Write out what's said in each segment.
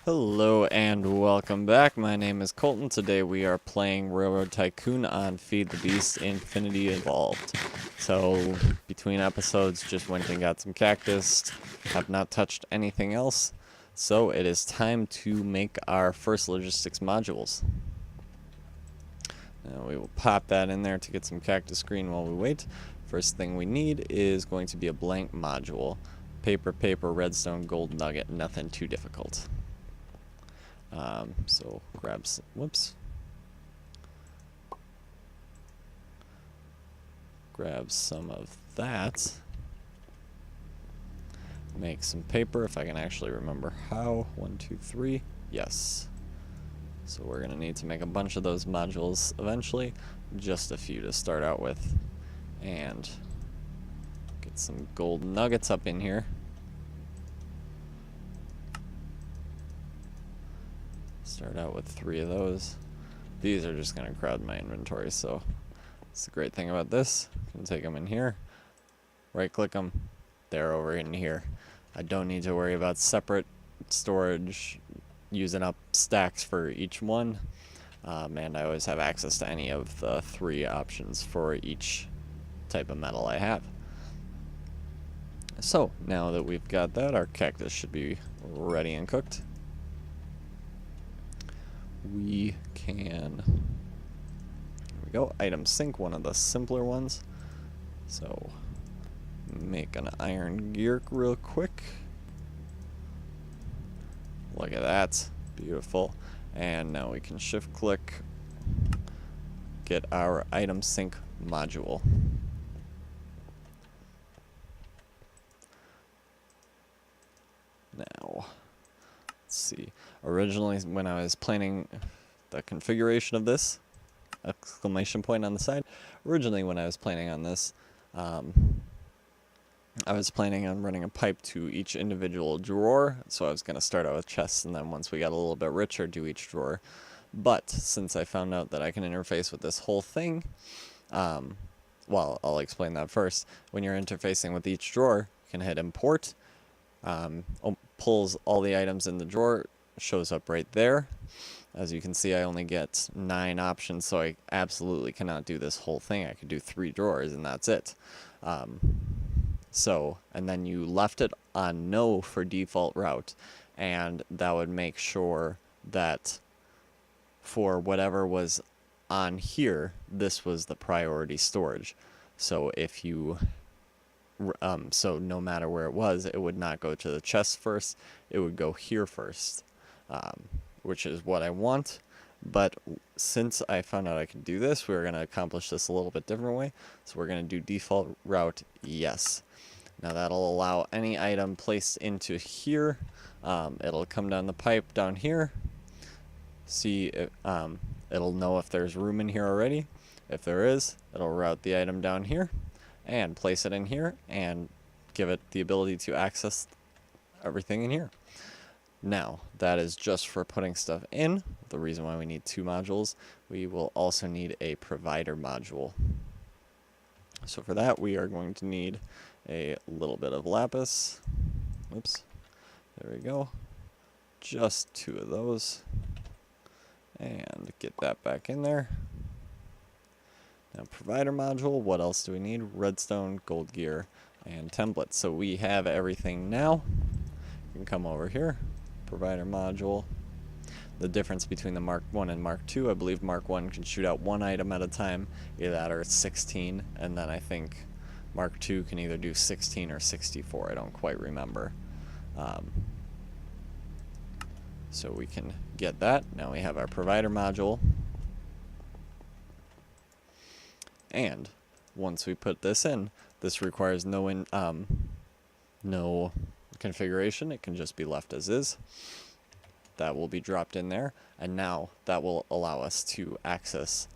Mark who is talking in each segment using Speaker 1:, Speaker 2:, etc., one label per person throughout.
Speaker 1: Hello and welcome back. My name is Colton. Today we are playing Railroad Tycoon on Feed the Beast Infinity Evolved. So between episodes just went and got some cactus, have not touched anything else. So it is time to make our first logistics modules. Now we will pop that in there to get some cactus screen while we wait. First thing we need is going to be a blank module. Paper, redstone, gold nugget, nothing too difficult. So grab some, grab some of that, make some paper if I can actually remember how. 1, 2, 3, yes. So we're gonna need to make a bunch of those modules eventually, just a few to start out with, and get some gold nuggets up in here. Start out with 3 of those. These are just going to crowd my inventory, so that's the great thing about this. I can take them in here, right click them, they're over in here. I don't need to worry about separate storage, using up stacks for each one, and I always have access to any of the 3 options for each type of metal I have. So now that we've got that, our cactus should be ready and cooked. We can, there we go, item sync, one of the simpler ones. So make an iron gear real quick. Look at that, beautiful. And now we can shift click, get our item sync module. Now let's see. Originally, when I was planning the configuration of this, exclamation point on the side, originally when I was planning on this, I was planning on running a pipe to each individual drawer, so I was going to start out with chests, and then once we got a little bit richer, do each drawer. But since I found out that I can interface with this whole thing, well, I'll explain that first. When you're interfacing with each drawer, you can hit import, pulls all the items in the drawer, shows up right there. As you can see, I only get 9 options, so I absolutely cannot do this whole thing. I could do 3 drawers and that's it. And then you left it on no for default route, and that would make sure that for whatever was on here, this was the priority storage. So if you so no matter where it was, it would not go to the chest first, it would go here first, which is what I want. But since I found out I could do this, we're going to accomplish this a little bit different way. So we're going to do default route yes. Now that'll allow any item placed into here, it'll come down the pipe down here, see if, it'll know if there's room in here already. If there is, it'll route the item down here and place it in here and give it the ability to access everything in here. Now, that is just for putting stuff in. The reason why we need 2 modules, we will also need a provider module. So for that, we are going to need a little bit of lapis. Oops, there we go. Just 2 of those. And get that back in there. Now, provider module, what else do we need? Redstone, gold gear, and templates. So we have everything now. You can come over here, provider module. The difference between the Mark 1 and Mark 2, I believe Mark 1 can shoot out 1 item at a time, either that or it's 16, and then I think Mark 2 can either do 16 or 64, I don't quite remember. So we can get that. Now we have our provider module. And once we put this in, this requires no configuration. It can just be left as is. That will be dropped in there, and now that will allow us to access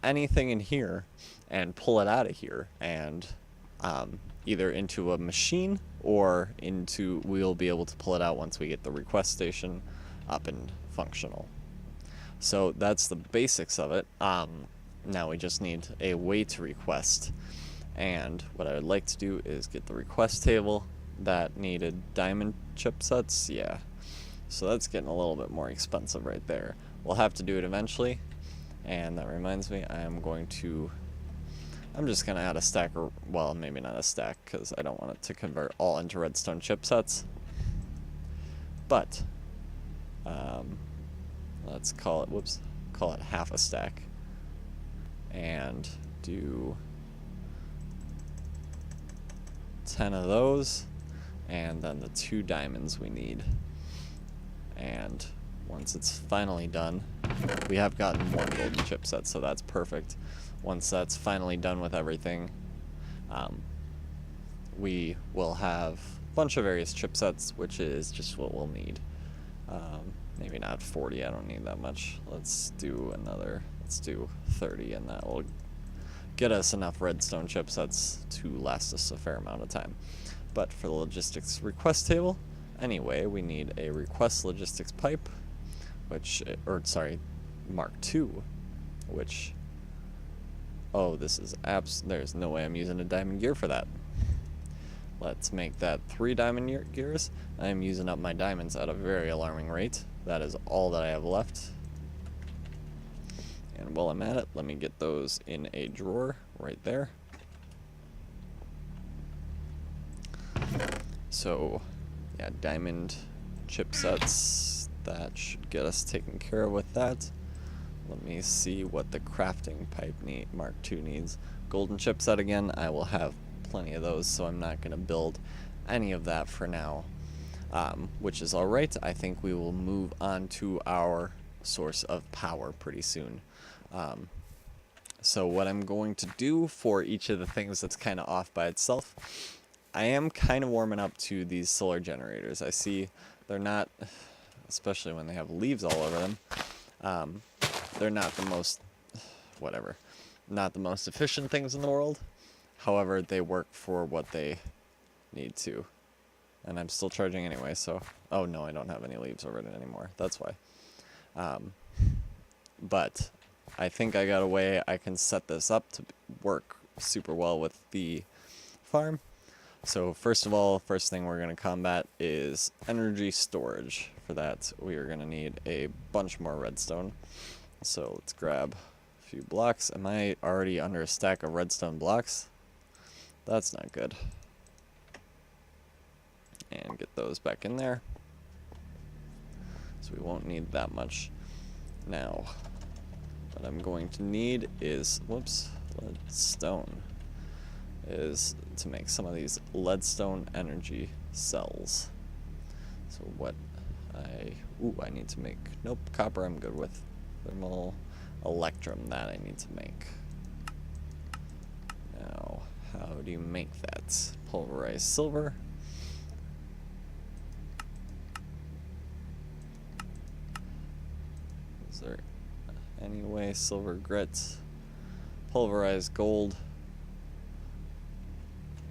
Speaker 1: anything in here and pull it out of here, and either into a machine or into, we'll be able to pull it out once we get the request station up and functional. So that's the basics of it. Now we just need a way to request, and what I would like to do is get the request table, that needed diamond chipsets, yeah. So that's getting a little bit more expensive right there. We'll have to do it eventually. And that reminds me, I'm just going to add a stack, or, well, maybe not a stack, because I don't want it to convert all into redstone chipsets. But, let's call it half a stack. And do 10 of those, and then the 2 diamonds we need. And once it's finally done, we have gotten 1 golden chipset, so that's perfect. Once that's finally done with everything, we will have a bunch of various chipsets, which is just what we'll need. Maybe not 40, I don't need that much. Let's do 30, and that will get us enough redstone chipsets to last us a fair amount of time. But for the logistics request table, anyway, we need a request logistics pipe, Mark II, which, there's no way I'm using a diamond gear for that. Let's make that 3 diamond gears. I am using up my diamonds at a very alarming rate. That is all that I have left. And while I'm at it, let me get those in a drawer right there. So, yeah, diamond chipsets, that should get us taken care of with that. Let me see what the crafting pipe Mark II needs. Golden chipset again, I will have plenty of those, so I'm not going to build any of that for now, which is alright. I think we will move on to our source of power pretty soon. So what I'm going to do for each of the things that's kind of off by itself, I am kind of warming up to these solar generators. I see they're not, especially when they have leaves all over them, they're not the most, not the most efficient things in the world. However, they work for what they need to. And I'm still charging anyway, so, oh no, I don't have any leaves over it anymore. That's why. But I think I got a way I can set this up to work super well with the farm. So first of all, first thing we're going to combat is energy storage. For that, we are going to need a bunch more redstone. So let's grab a few blocks. Am I already under a stack of redstone blocks? That's not good. And get those back in there. So we won't need that much. Now, what I'm going to need is, leadstone, is to make some of these leadstone energy cells. So what I need to make, copper I'm good with. Thermal electrum, that I need to make. Now, how do you make that? Pulverized silver. Is there any way? Silver grit, pulverized gold,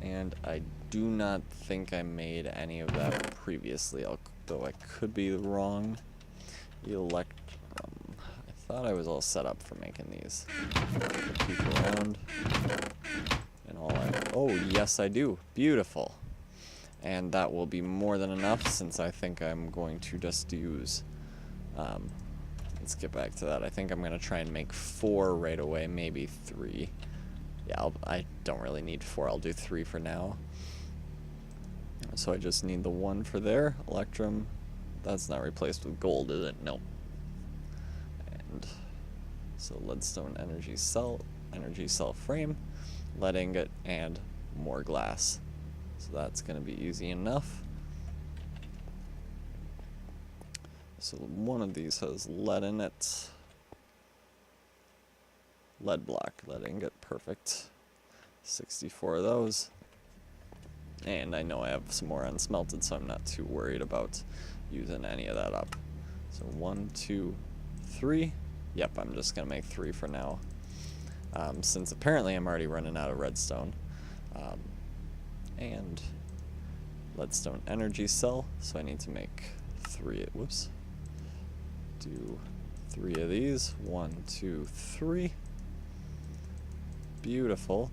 Speaker 1: and I do not think I made any of that previously, though I could be wrong. I thought I was all set up for making these. Peek around. And oh yes I do. Beautiful. And that will be more than enough, since I think I'm going to just use, let's get back to that. I think I'm going to try and make 4 right away, maybe 3. Yeah, I don't really need 4, I'll do 3 for now. So I just need the 1 for there. Electrum, that's not replaced with gold, is it? No. And so leadstone energy cell frame, lead ingot, and more glass. So that's going to be easy enough. So one of these has lead in it. Lead block, lead ingot, perfect. 64 of those. And I know I have some more unsmelted, so I'm not too worried about using any of that up. So 1, 2, 3. Yep, I'm just going to make 3 for now. Since apparently I'm already running out of redstone. And leadstone energy cell, so I need to make 3, do 3 of these. 1, 2, 3. Beautiful.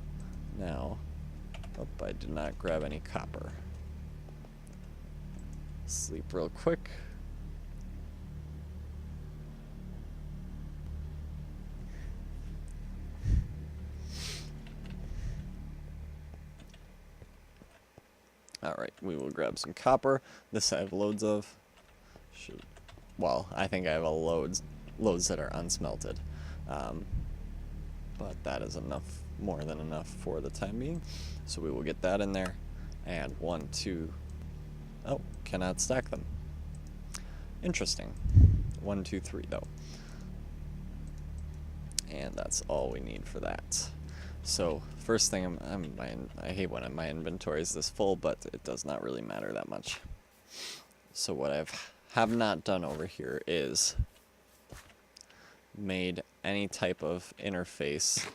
Speaker 1: Now, I did not grab any copper. Sleep real quick. Alright, we will grab some copper. This I have loads of. Well, I think I have loads that are unsmelted. But that is enough, more than enough for the time being. So we will get that in there. And 1, 2... Oh, cannot stack them. Interesting. 1, 2, 3 though. And that's all we need for that. So first thing I hate when my inventory is this full, but it does not really matter that much. So what have not done over here is made any type of interface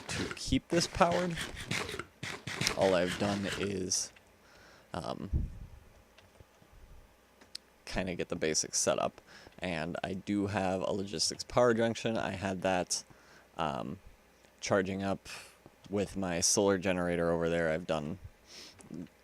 Speaker 1: to keep this powered. All I've done is kind of get the basics set up, and I do have a logistics power junction. I had that charging up with my solar generator over there. I've done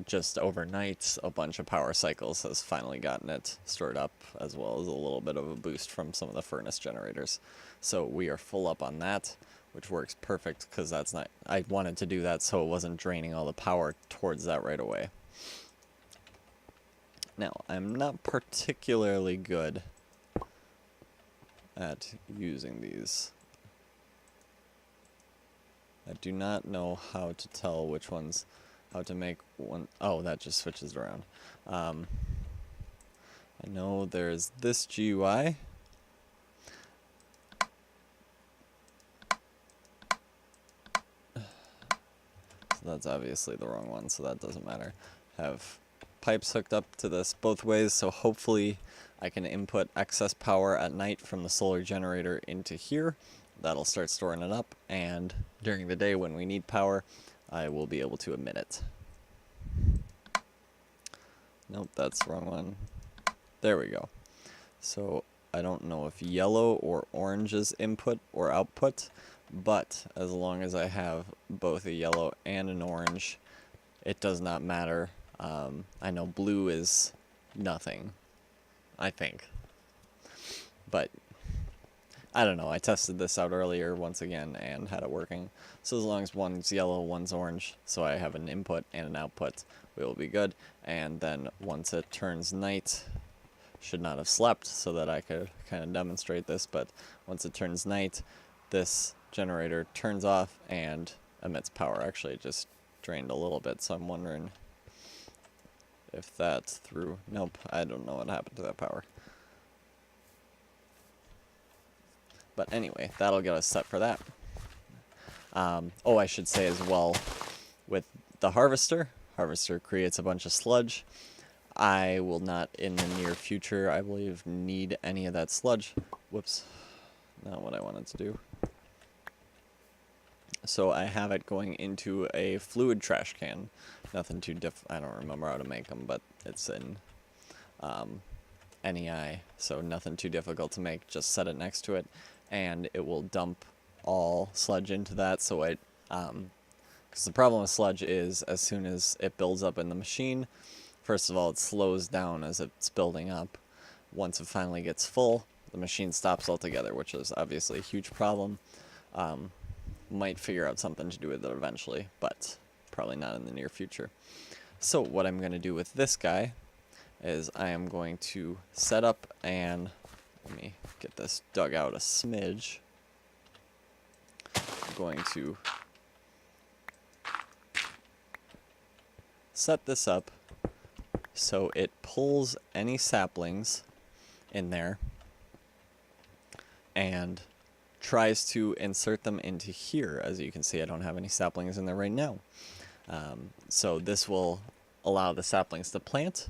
Speaker 1: just overnight a bunch of power cycles, has finally gotten it stored up, as well as a little bit of a boost from some of the furnace generators. So we are full up on that, which works perfect because that's not, I wanted to do that so it wasn't draining all the power towards that right away. Now, I'm not particularly good at using these. I do not know how to tell which ones, how to make one. Oh, that just switches around. I know there's this GUI. So that's obviously the wrong one, so that doesn't matter. Have pipes hooked up to this both ways, so hopefully I can input excess power at night from the solar generator into here. That'll start storing it up, and during the day when we need power, I will be able to emit it. Nope, that's the wrong one. There we go. So I don't know if yellow or orange is input or output, but as long as I have both a yellow and an orange, it does not matter. I know blue is nothing, I think. But I don't know, I tested this out earlier once again and had it working. So as long as one's yellow, one's orange, so I have an input and an output, we will be good. And then once it turns night, should not have slept so that I could kind of demonstrate this, but once it turns night, this generator turns off and emits power. Actually, it just drained a little bit, so I'm wondering if that's through. Nope, I don't know what happened to that power. But anyway, that'll get us set for that. Oh, I should say as well, with the harvester creates a bunch of sludge. I will not, in the near future, I believe, need any of that sludge. Whoops, not what I wanted to do. So I have it going into a fluid trash can. Nothing too I don't remember how to make them, but it's in NEI, so nothing too difficult to make. Just set it next to it, and it will dump all sludge into that. So it, because the problem with sludge is as soon as it builds up in the machine, first of all, it slows down as it's building up. Once it finally gets full, the machine stops altogether, which is obviously a huge problem. Might figure out something to do with it eventually, but probably not in the near future. So what I'm going to do with this guy is I am going to set up, and let me get this dug out a smidge. I'm going to set this up so it pulls any saplings in there and tries to insert them into here. As you can see, I don't have any saplings in there right now. So this will allow the saplings to plant,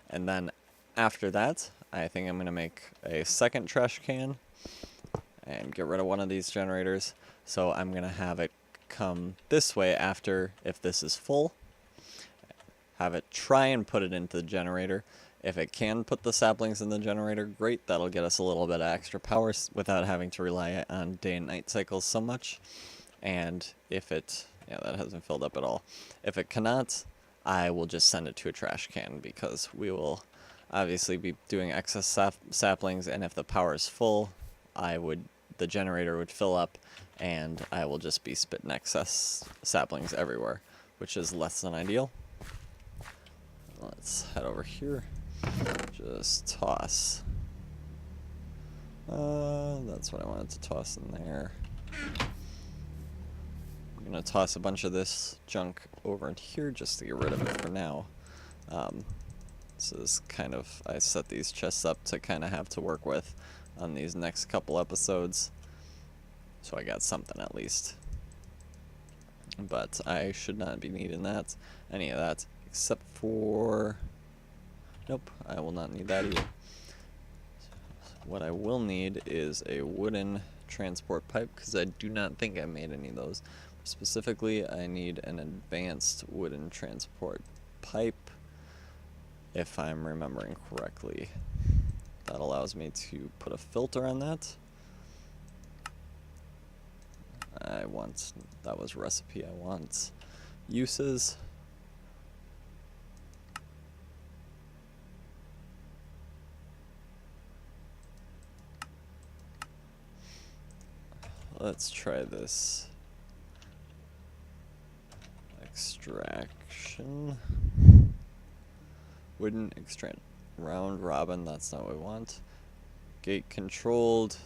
Speaker 1: and then after that, I think I'm going to make a second trash can and get rid of one of these generators. So I'm going to have it come this way after, if this is full, have it try and put it into the generator. If it can put the saplings in the generator, great. That'll get us a little bit of extra power without having to rely on day and night cycles so much. And if it, yeah, that hasn't filled up at all. If it cannot, I will just send it to a trash can, because we will obviously be doing excess saplings, and if the power is full, the generator would fill up, and I will just be spitting excess saplings everywhere, which is less than ideal. Let's head over here. Just toss. That's what I wanted to toss in there. I'm gonna toss a bunch of this junk over in here just to get rid of it for now. So this kind of, I set these chests up to kind of have to work with on these next couple episodes. So I got something at least. But I should not be needing that, any of that, except for, nope, I will not need that either. What I will need is a wooden transport pipe, because I do not think I made any of those. Specifically, I need an advanced wooden transport pipe, if I'm remembering correctly. That allows me to put a filter on that. That was recipe, I want uses. Let's try this. Extraction. Wooden extract. Round robin, that's not what we want. Gate controlled.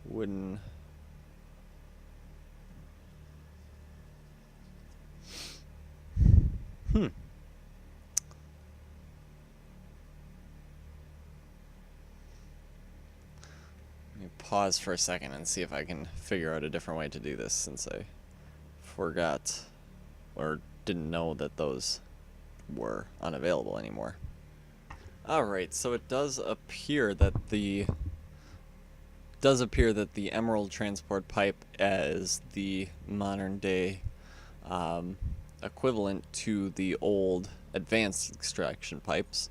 Speaker 1: Wooden. Let me pause for a second and see if I can figure out a different way to do this, since I forgot or didn't know that those were unavailable anymore. Alright, so it does appear that the emerald transport pipe is the modern day equivalent to the old advanced extraction pipes.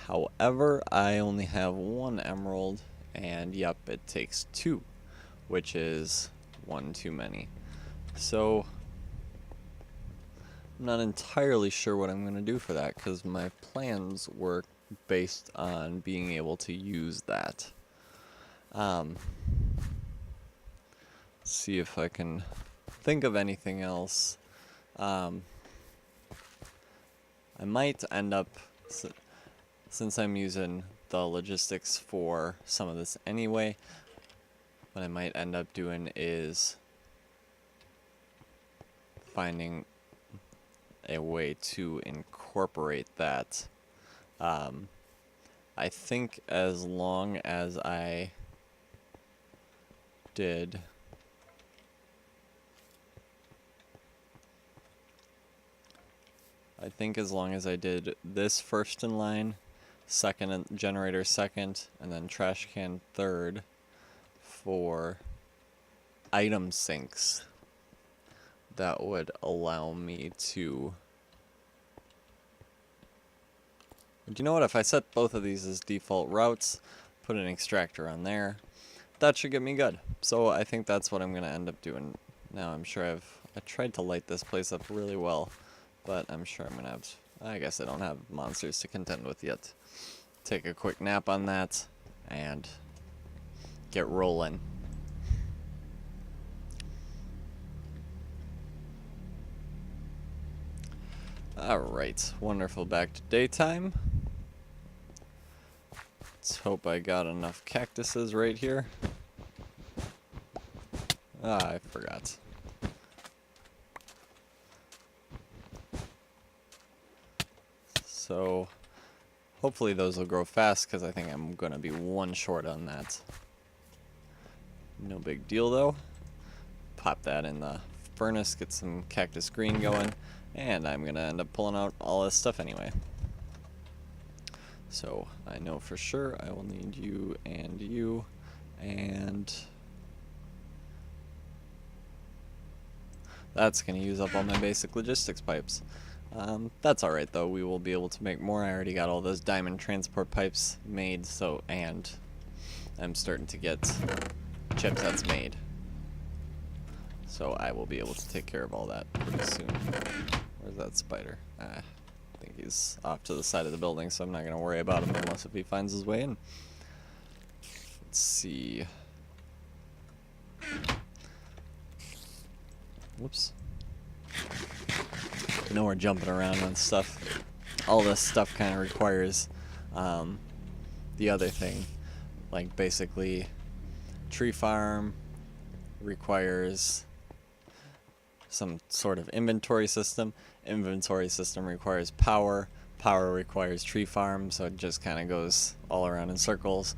Speaker 1: However, I only have one emerald, and yep, it takes two, which is one too many. So I'm not entirely sure what I'm going to do for that, because my plans were based on being able to use that. See if I can think of anything else. I might end up, since I'm using the logistics for some of this anyway, what I might end up doing is finding a way to incorporate that. I think as long as I did this first in line, second and generator second, and then trash can third for item sinks, that would allow me to... Do you know what? If I set both of these as default routes, put an extractor on there, that should get me good. So I think that's what I'm going to end up doing. Now I'm sure I tried to light this place up really well, but I'm sure I'm going to have... I guess I don't have monsters to contend with yet. Take a quick nap on that, and get rolling. Alright, wonderful, back to daytime. Let's hope I got enough cactuses right here. Ah, I forgot. So, hopefully those will grow fast, because I think I'm going to be one short on that. No big deal though. Pop that in the furnace, get some cactus green going, and I'm going to end up pulling out all this stuff anyway. So, I know for sure I will need you, and that's going to use up all my basic logistics pipes. That's alright though, we will be able to make more. I already got all those diamond transport pipes made, so, and I'm starting to get chipsets made. So I will be able to take care of all that pretty soon. Where's that spider? I think he's off to the side of the building, so I'm not going to worry about him unless if he finds his way in. Let's see. Whoops. I know we're jumping around on stuff. all this stuff kind of requires the other thing. Like basically, tree farm requires some sort of inventory system. Inventory system requires power. Power requires tree farm, so it just kind of goes all around in circles.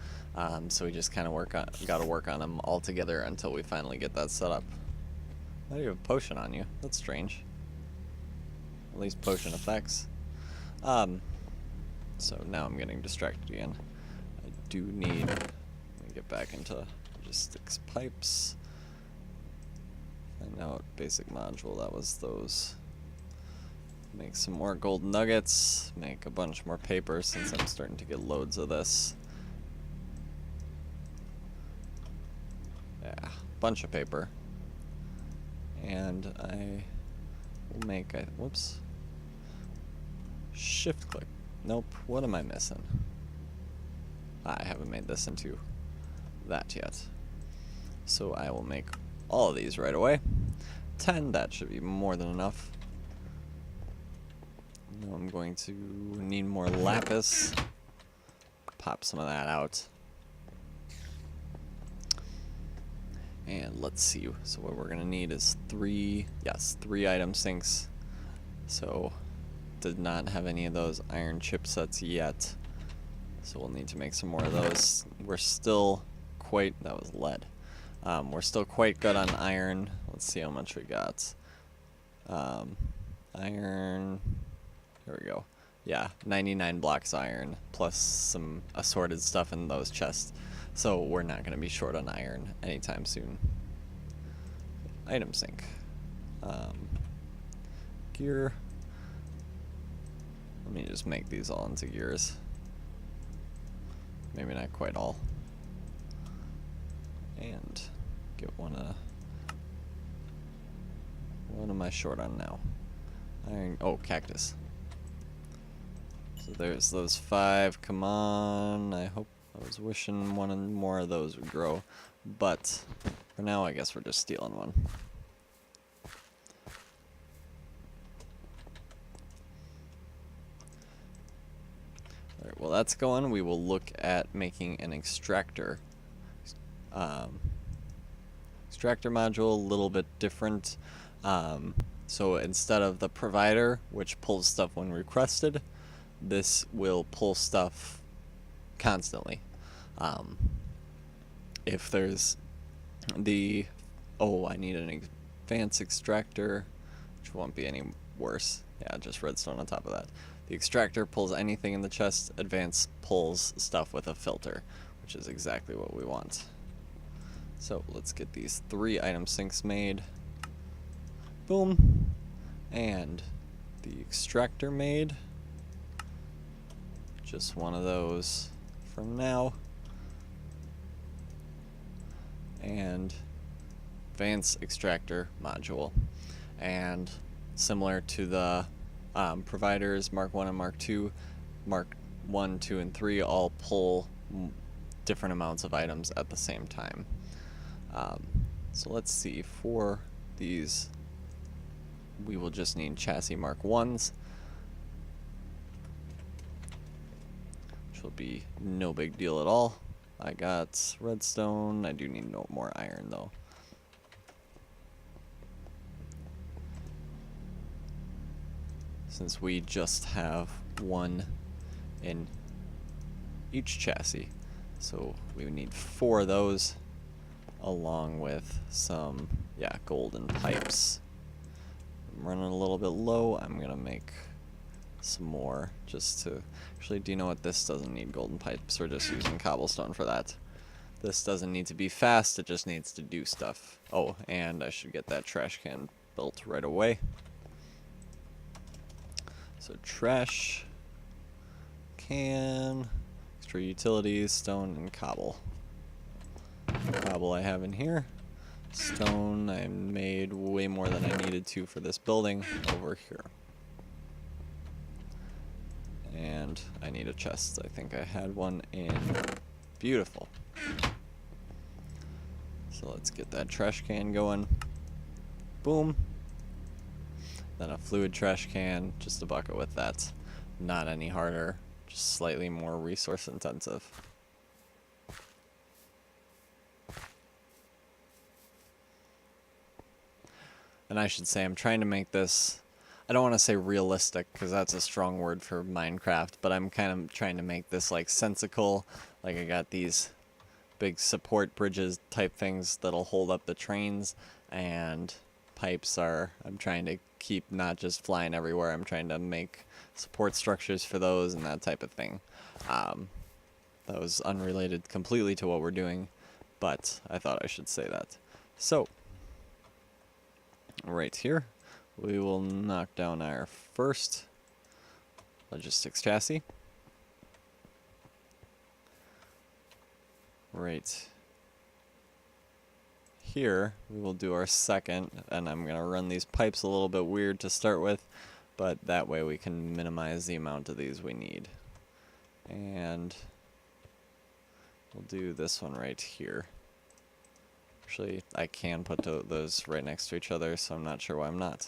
Speaker 1: So we just kind of got to work on them all together until we finally get that set up. Why do you have a potion on you? That's strange. At least potion effects. So now I'm getting distracted again. I do need... Let me get back into logistics pipes. Find out basic module, that was those. Make some more gold nuggets. Make a bunch more paper since I'm starting to get loads of this. Yeah, bunch of paper. And I will make a... Whoops. Shift click. Nope, what am I missing? I haven't made this into that yet. So I will make all of these right away. 10, that should be more than enough. Now I'm going to need more lapis. Pop some of that out. And let's see, so what we're gonna need is 3 item sinks. So, did not have any of those iron chipsets yet. So we'll need to make some more of those. We're still quite, that was lead. We're still quite good on iron. Let's see how much we got. Iron, here we go. Yeah, 99 blocks iron, plus some assorted stuff in those chests. So we're not going to be short on iron anytime soon. Item sink. Gear. Let me just make these all into gears. Maybe not quite all. And get one of... What am I short on now? Iron, oh, cactus. So there's those 5. Come on. I was wishing one and more of those would grow. But for now, I guess we're just stealing one. Alright, well that's going. We will look at making an extractor. Extractor module, a little bit different. So instead of the provider, which pulls stuff when requested, this will pull stuff constantly. If there's the... Oh, I need an advanced extractor, which won't be any worse. Yeah, just redstone on top of that. The extractor pulls anything in the chest. Advanced pulls stuff with a filter, which is exactly what we want. So let's get these 3 item sinks made. Boom. And the extractor made. Just one of those from now. And advanced extractor module. And similar to the providers, Mark 1 and Mark 2, Mark 1, 2, and 3 all pull different amounts of items at the same time. So let's see, for these we will just need chassis Mark 1s, which will be no big deal at all. I got redstone. I do need no more iron though. Since we just have 1 in each chassis. So we would need 4 of those, along with some, golden pipes. I'm running a little bit low. I'm gonna make some more just to... Actually, do you know what? This doesn't need golden pipes. We're just using cobblestone for that. This doesn't need to be fast. It just needs to do stuff. Oh, and I should get that trash can built right away. So trash can, extra utilities, stone, and cobble. Cobble I have in here. Stone I made way more than I needed to for this building over here. And I need a chest. I think I had one in. Beautiful. So let's get that trash can going. Boom. Then a fluid trash can, just a bucket with that. not any harder, just slightly more resource intensive. And I should say I'm trying to make this, I don't want to say realistic because that's a strong word for Minecraft, but I'm kind of trying to make this like sensical. Like I got these big support bridges type things that'll hold up the trains, and pipes are, I'm trying to keep not just flying everywhere, I'm trying to make support structures for those and that type of thing. That was unrelated completely to what we're doing, but I thought I should say that. So, right here, we will knock down our first logistics chassis. Right here, we will do our second, and I'm going to run these pipes a little bit weird to start with, but that way we can minimize the amount of these we need. And we'll do this one right here. Actually, I can put those right next to each other, so I'm not sure why I'm not.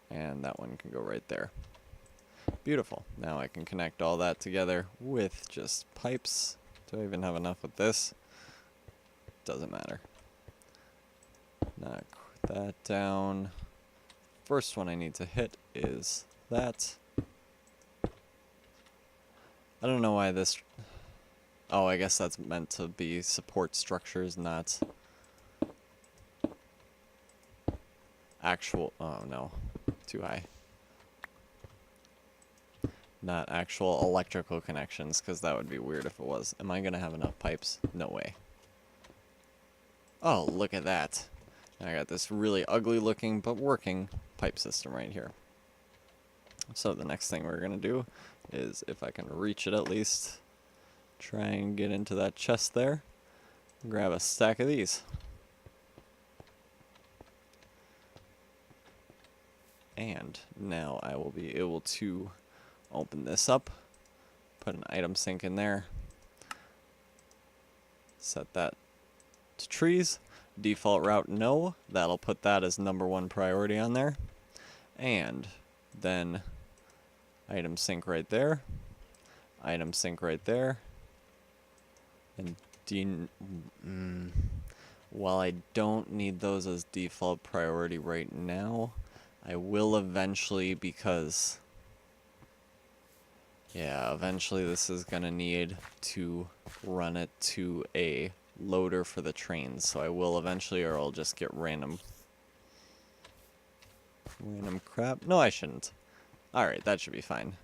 Speaker 1: And that one can go right there. Beautiful. Now I can connect all that together with just pipes. Do I even have enough with this? Doesn't matter. Knock that down. First one I need to hit is that. I don't know why this... Oh, I guess that's meant to be support structures, not actual... Oh, no. Too high. Not actual electrical connections, because that would be weird if it was. Am I going to have enough pipes? No way. Oh, look at that. I got this really ugly looking but working pipe system right here. So the next thing we're going to do is, if I can reach it at least, try and get into that chest there. Grab a stack of these. And now I will be able to open this up, put an item sink in there, set that to trees. Default route no, that'll put that as #1 priority on there. And then item sink right there, item sink right there, and while I don't need those as default priority right now, I will eventually, because yeah, eventually this is gonna need to run it to a loader for the trains, so I will eventually, or I'll just get random crap. No, I shouldn't. Alright, that should be fine.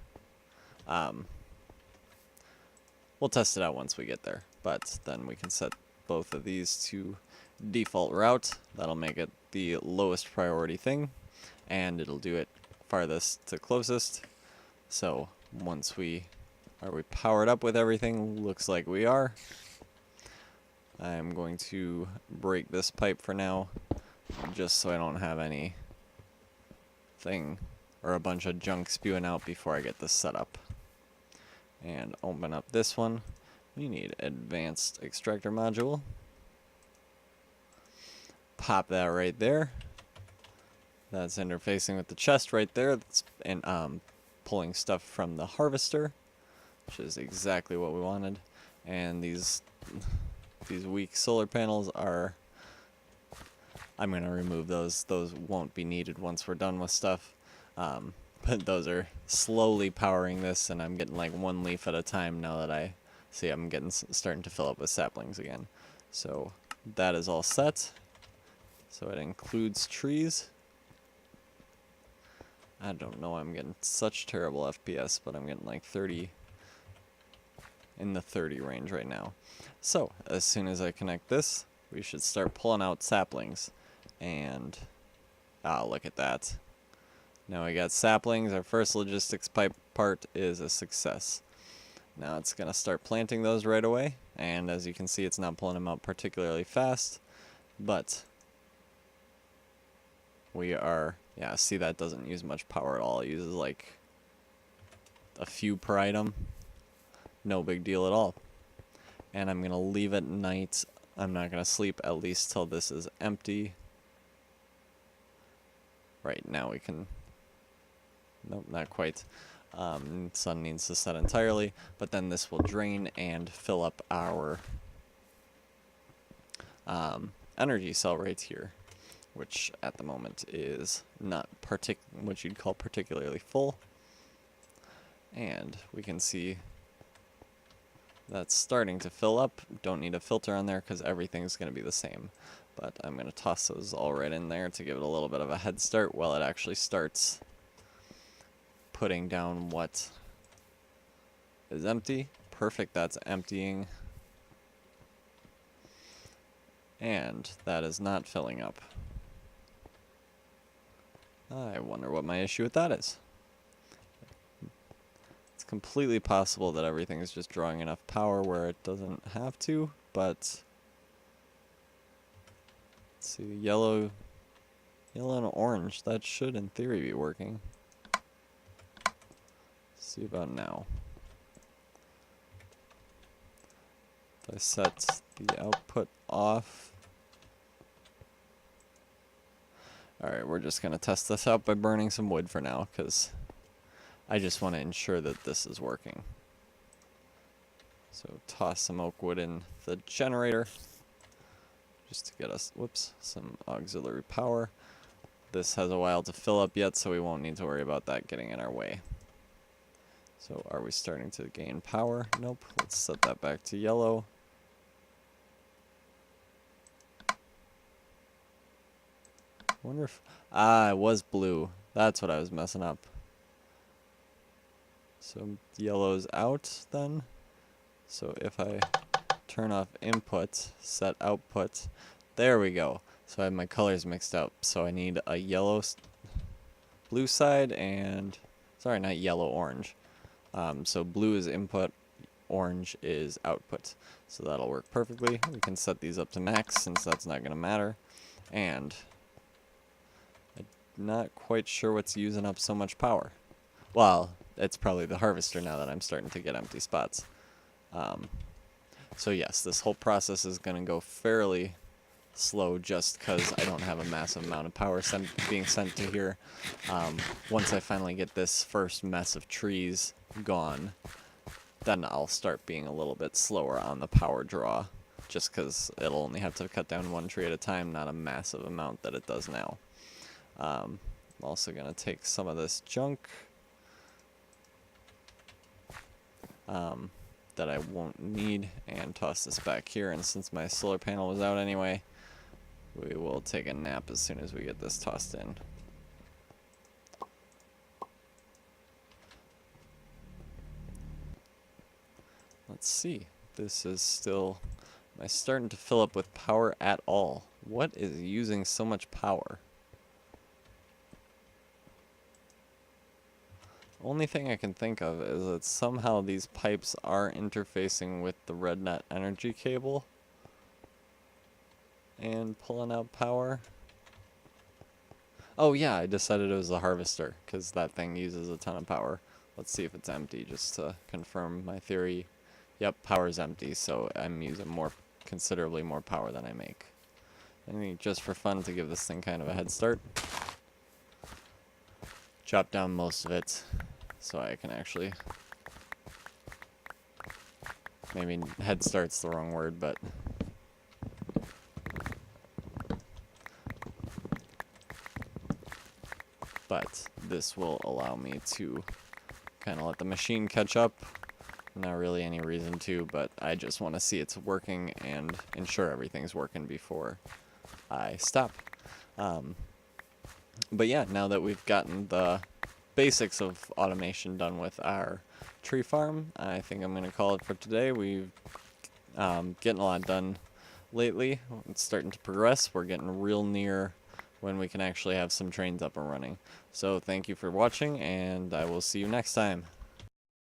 Speaker 1: We'll test it out once we get there, but then we can set both of these to default route. That'll make it the lowest priority thing, and it'll do it farthest to closest. So once are we powered up with everything? Looks like we are. I'm going to break this pipe for now, just so I don't have any thing or a bunch of junk spewing out before I get this set up. And open up this one. We need advanced extractor module. Pop that right there. That's interfacing with the chest right there. That's pulling stuff from the harvester, which is exactly what we wanted. And these weak solar panels are, I'm going to remove those. Those won't be needed once we're done with stuff. But those are slowly powering this, and I'm getting like one leaf at a time now that I see I'm starting to fill up with saplings again. So that is all set. So it includes trees. I don't know, I'm getting such terrible FPS, but I'm getting like 30, in the 30 range right now. So as soon as I connect this, we should start pulling out saplings. And look at that. Now we got saplings. Our first logistics pipe part is a success. Now it's going to start planting those right away. And as you can see, it's not pulling them out particularly fast. But we are, yeah, see, that doesn't use much power at all. It uses like a few per item. No big deal at all. And I'm going to leave at night. I'm not going to sleep at least till this is empty. Right, now we can... Nope, not quite. Sun needs to set entirely, but then this will drain and fill up our energy cell right here, which at the moment is not what you'd call particularly full. And we can see that's starting to fill up. Don't need a filter on there because everything's going to be the same. But I'm going to toss those all right in there to give it a little bit of a head start while it actually starts putting down what is empty. Perfect, that's emptying. And that is not filling up. I wonder what my issue with that is. It's completely possible that everything is just drawing enough power where it doesn't have to, but let's see, yellow and orange, that should in theory be working. Let's see about now. If I set the output off. Alright, we're just going to test this out by burning some wood for now, because I just want to ensure that this is working. So toss some oak wood in the generator, just to get us, some auxiliary power. This has a while to fill up yet, so we won't need to worry about that getting in our way. So are we starting to gain power? Nope. Let's set that back to yellow. Wonder if it was blue. That's what I was messing up. So yellow's out then. So if I turn off input, set output, there we go. So I have my colors mixed up. So I need a blue side and, sorry, not yellow, orange. So blue is input, orange is output. So that'll work perfectly. We can set these up to max since that's not going to matter. And I'm not quite sure what's using up so much power. Well, it's probably the harvester now that I'm starting to get empty spots. So yes, this whole process is going to go fairly slow just because I don't have a massive amount of power being sent to here. Once I finally get this first mess of trees gone, then I'll start being a little bit slower on the power draw, just because it'll only have to cut down one tree at a time, not a massive amount that it does now. I'm also going to take some of this junk that I won't need and toss this back here, and since my solar panel was out anyway, we will take a nap as soon as we get this tossed in. Let's see, this is still, am I starting to fill up with power at all? What is using so much power? Only thing I can think of is that somehow these pipes are interfacing with the RedNet energy cable and pulling out power. Oh yeah, I decided it was the harvester because that thing uses a ton of power. Let's see if it's empty just to confirm my theory. Yep, power's empty, so I'm using considerably more power than I make. I mean, just for fun to give this thing kind of a head start. Chop down most of it so I can actually, maybe head start's the wrong word, but this will allow me to kind of let the machine catch up. Not really any reason to, but I just want to see it's working and ensure everything's working before I stop. But yeah, now that we've gotten the basics of automation done with our tree farm, I think I'm going to call it for today. We've getting a lot done lately. It's starting to progress. We're getting real near when we can actually have some trains up and running. So thank you for watching, and I will see you next time.